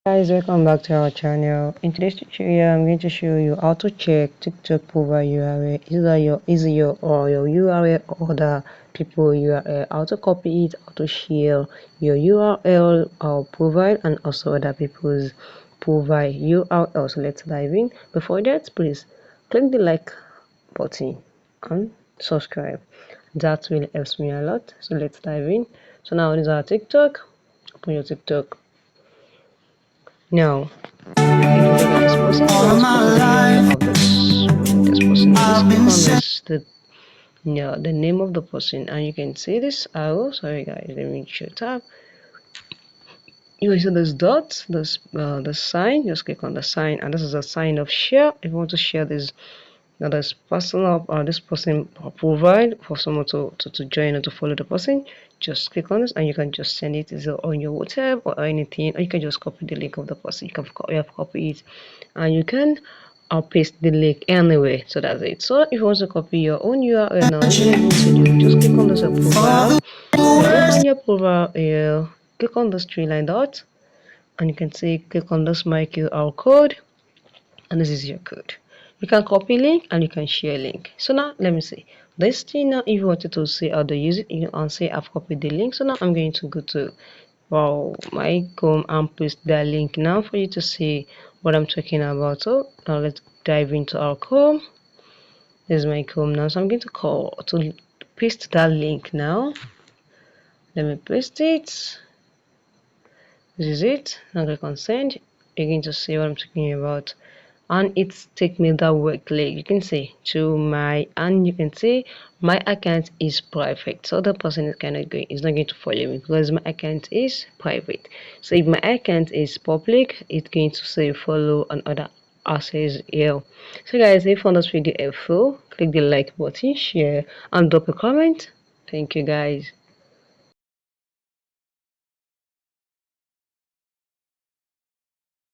Guys, welcome back to our channel. In today's tutorial I'm going to show you how to check TikTok profile URL. Is your URL or the people URL, how to copy it, how to share your URL or profile and also other people's profile URL. So let's dive in. Before that, please click the like button and subscribe. That will help me a lot. So let's dive in. So now this is our TikTok. Open your TikTok. Now, if you look at this person, this person, just click on this, the name of the person, and you can see this arrow. Sorry guys, let me show tab. You will see this dot, the sign. Just click on the sign, and this is a sign of share. If you want to share this this personal this person provide for someone to join or to follow the person, just click on this and you can just send it either on your WhatsApp or anything, or you can just copy the link of the person. You have copy it and you can paste the link anyway. So that's it. So if you want to copy your own URL now, what you need to do, just click on this profile. Click on your profile here, click on this three line dot, and you can see click on this my QR code, and this is your code. You can copy link and you can share link. So now let me see this thing. Now if you wanted to see how to use it, you can say I've copied the link. So now I'm going to go to my Chrome and paste that link now for you to see what I'm talking about. So now let's dive into our Chrome. This is my Chrome now, so I'm going to paste that link now. Let me paste it. This is it. Now click on send. You're going to see what I'm talking about, and it's take me that work link. You can see to my, and you can see my account is private, so the person is is not going to follow me because my account is private. So if my account is public, it's going to say follow and other access here. So guys, if you found this video helpful, click the like button, share and drop a comment. Thank you guys.